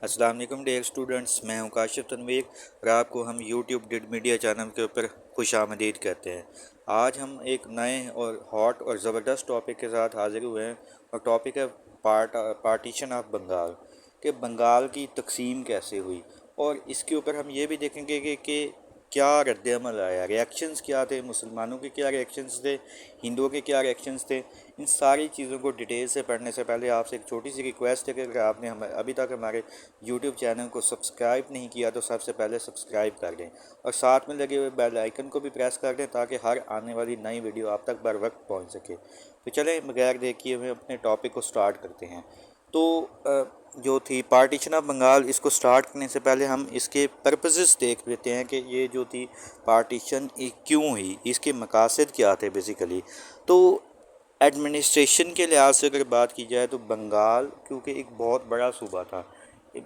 अस्सलाम वालेकुम dear students, मैं हूं काशिफ तनवीर और आपको हम यूट्यूब डिड मीडिया चैनल के ऊपर खुश आमदीद कहते हैं। आज हम एक नए और हॉट और ज़बरदस्त टॉपिक के साथ हाज़िर हुए हैं और टॉपिक है पार्टीशन ऑफ बंगाल, कि बंगाल की तकसीम कैसे हुई। और इसके ऊपर हम ये भी देखेंगे कि क्या रद्द अमल आया, रिएक्शंस क्या थे, मुसलमानों के क्या रिएक्शंस थे, हिंदुओं के क्या रिएक्शंस थे। इन सारी चीज़ों को डिटेल से पढ़ने से पहले आपसे एक छोटी सी रिक्वेस्ट है कि अगर आपने हम अभी तक हमारे यूट्यूब चैनल को सब्सक्राइब नहीं किया तो सबसे पहले सब्सक्राइब कर दें और साथ में लगे हुए बेल आइकन को भी प्रेस कर दें ताकि हर आने वाली नई वीडियो आप तक बर वक्त पहुँच सके। तो चलें बगैर देखिए हुए अपने टॉपिक को स्टार्ट करते हैं। तो जो थी पार्टीशन ऑफ बंगाल, इसको स्टार्ट करने से पहले हम इसके पर्पसेस देख लेते हैं कि ये जो थी पार्टीशन क्यों हुई, इसके मकासद क्या थे बेसिकली। तो एडमिनिस्ट्रेशन के लिहाज से अगर बात की जाए तो बंगाल क्योंकि एक बहुत बड़ा सूबा था,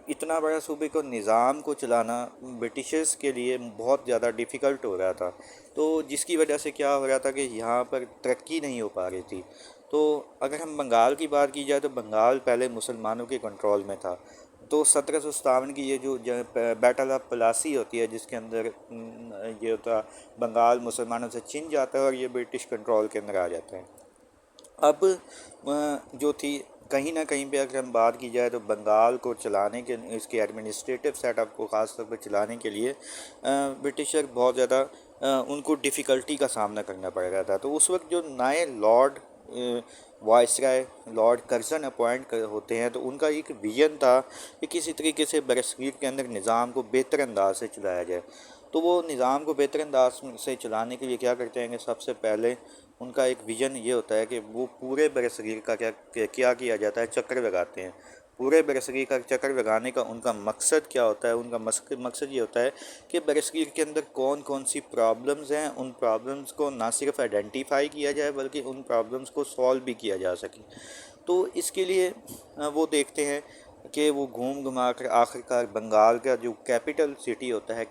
इतना बड़ा सूबे को निज़ाम को चलाना ब्रिटिशर्स के लिए बहुत ज़्यादा डिफ़िकल्ट हो रहा था। तो जिसकी वजह से क्या हो रहा था कि यहाँ पर तरक्की नहीं हो पा रही थी। तो अगर हम बंगाल की बात की जाए तो बंगाल पहले मुसलमानों के कंट्रोल में था। तो 1757 की ये जो बैटल ऑफ प्लासी होती है जिसके अंदर ये होता बंगाल मुसलमानों से छिन जाता है और ये ब्रिटिश कंट्रोल के अंदर आ जाता है। अब जो थी कहीं ना कहीं पे अगर हम बात की जाए तो बंगाल को चलाने के इसके एडमिनिस्ट्रेटिव सेटअप को ख़ास तौर पर चलाने के लिए ब्रिटिशर बहुत ज़्यादा उनको डिफ़िकल्टी का सामना करना पड़ रहा था। तो उस वक्त जो नए lord viceroy lord Curzon appoint होते हैं तो उनका एक विजन था कि किसी तरीके से बरसगीर के अंदर निज़ाम को बेहतर अंदाज से चलाया जाए। तो वो निज़ाम को बेहतर अंदाज से चलाने के लिए क्या करते हैं कि सबसे पहले उनका एक विज़न ये होता है कि वो पूरे बरसगीर का क्या किया जाता है, चक्कर लगाते हैं। पूरे बरसगीर का चक्कर लगाने का उनका मकसद क्या होता है, उनका मकसद ये होता है कि बरसगीर के अंदर कौन कौन सी प्रॉब्लम्स हैं, उन प्रॉब्लम्स को ना सिर्फ आइडेंटिफाई किया जाए बल्कि उन प्रॉब्लम्स को सॉल्व भी किया जा सके। तो इसके लिए वो देखते हैं कि वो घूम घुमा कर आखिरकार बंगाल का जो कैपिटल सिटी होता है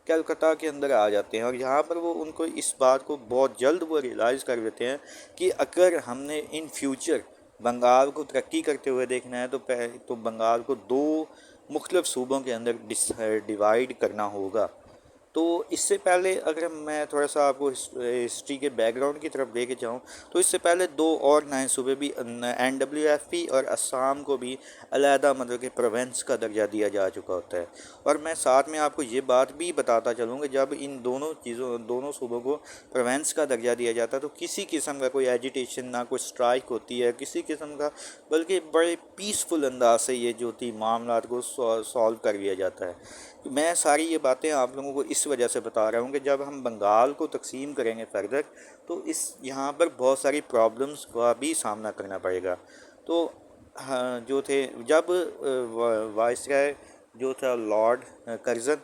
कलकत्ता के अंदर आ जाते हैं। और यहाँ पर वो उनको इस बात को बहुत जल्द वो रियलाइज़ कर लेते हैं कि अगर हमने इन फ्यूचर बंगाल को तरक्की करते हुए देखना है तो बंगाल को दो मुख्तलिफ सूबों के अंदर डिवाइड करना होगा। तो इससे पहले अगर मैं थोड़ा सा आपको हिस्ट्री के बैकग्राउंड की तरफ लेके जाऊँ तो इससे पहले दो और नए सूबे भी NWFP और असम को भी अलहदा मतलब कि प्रोविंस का दर्जा दिया जा चुका होता है। और मैं साथ में आपको ये बात भी बताता चलूँ कि जब इन दोनों सूबों को प्रोविंस का दर्जा दिया जाता है तो किसी किस्म का कोई एजिटेशन ना कोई स्ट्राइक होती है किसी किस्म का, बल्कि बड़े पीसफुल अंदाज से ये जो थी मामला को सॉल्व कर लिया जाता है। मैं सारी ये बातें आप लोगों को इस वजह से बता रहा हूँ कि जब हम बंगाल को तकसीम करेंगे फर्दर तो इस यहाँ पर बहुत सारी प्रॉब्लम्स का भी सामना करना पड़ेगा। तो हाँ, जो थे जब वाइसराय जो था लॉर्ड कर्जन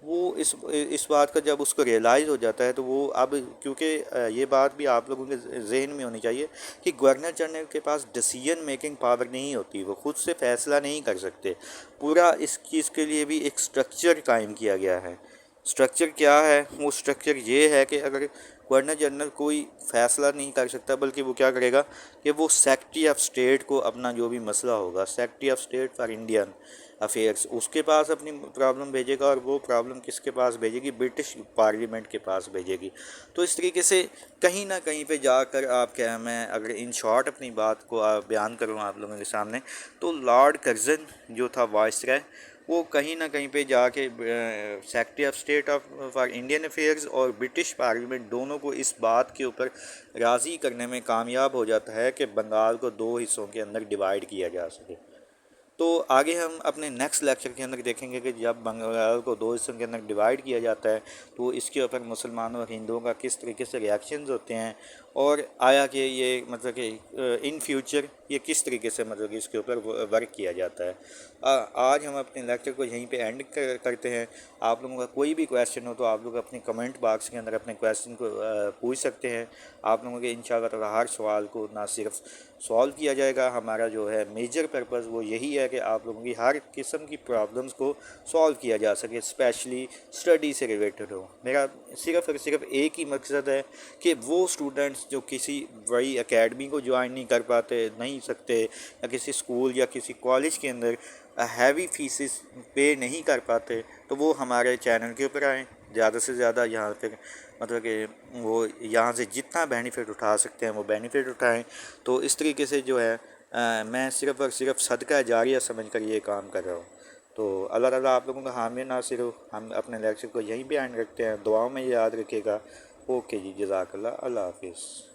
वो इस बात का जब उसको रियलाइज़ हो जाता है तो वो अब क्योंकि ये बात भी आप लोगों के जहन में होनी चाहिए कि गवर्नर जनरल के पास डिसीजन मेकिंग पावर नहीं होती, वो खुद से फ़ैसला नहीं कर सकते। पूरा इस चीज़ के लिए भी एक स्ट्रक्चर कायम किया गया है। स्ट्रक्चर क्या है? वो स्ट्रक्चर ये है कि अगर गवर्नर जनरल कोई फ़ैसला नहीं कर सकता बल्कि वो क्या करेगा कि वो सेक्रेटरी ऑफ स्टेट को अपना जो भी मसला होगा, secretary of state for Indian affairs, उसके पास अपनी प्रॉब्लम भेजेगा और वो प्रॉब्लम किसके पास भेजेगी? ब्रिटिश पार्लियामेंट के पास भेजेगी। तो इस तरीके से कहीं ना कहीं पे जाकर आप क्या, मैं अगर इन शॉर्ट अपनी बात को बयान करूँ आप लोगों के सामने तो लॉर्ड कर्जन जो था वाइसराय वो कहीं ना कहीं पे जाके secretary of state for Indian affairs और ब्रिटिश पार्लियामेंट दोनों को इस बात के ऊपर राज़ी करने में कामयाब हो जाता है कि बंगाल को दो हिस्सों के अंदर डिवाइड किया जा सके। तो आगे हम अपने नेक्स्ट लेक्चर के अंदर देखेंगे कि जब बंगाल को दो हिस्सों के अंदर डिवाइड किया जाता है तो इसके ऊपर मुसलमानों और हिंदुओं का किस तरीके से रिएक्शंस होते हैं और आया कि ये मतलब कि इन फ्यूचर ये किस तरीके से मतलब कि इसके ऊपर वर्क किया जाता है। आज हम अपने लेक्चर को यहीं पे एंड करते हैं। आप लोगों का कोई भी क्वेश्चन हो तो आप लोग अपने कमेंट बॉक्स के अंदर अपने क्वेश्चन को पूछ सकते हैं। आप लोगों के इंशाअल्लाह ताला हर सवाल को ना सिर्फ सॉल्व किया जाएगा, हमारा जो है मेजर पर्पज़ वो यही है कि आप लोगों की हर किस्म की प्रॉब्लम्स को सॉल्व किया जा सके, स्पेशली स्टडी से रिलेटेड हो। मेरा सिर्फ़ और सिर्फ एक ही मकसद है कि वो स्टूडेंट्स جو کسی بڑی اکیڈمی کو جوائن نہیں کر پاتے نہیں سکتے، یا کسی اسکول یا کسی کالج کے اندر ہیوی فیسز پے نہیں کر پاتے، تو وہ ہمارے چینل کے اوپر آئیں، زیادہ سے زیادہ یہاں پہ مطلب کہ وہ یہاں سے جتنا بینیفٹ اٹھا سکتے ہیں وہ بینیفٹ اٹھائیں۔ تو اس طریقے سے جو ہے میں صرف اور صرف صدقہ جاریہ سمجھ کر یہ کام کر رہا ہوں۔ تو اللہ تعالیٰ آپ لوگوں کا حامی ناصر ہو۔ ہم اپنے لیکچر کو یہیں بیان رکھتے ہیں، دعاؤں میں یاد رکھے گا۔ اوکے جی، جزاک اللہ، اللہ حافظ۔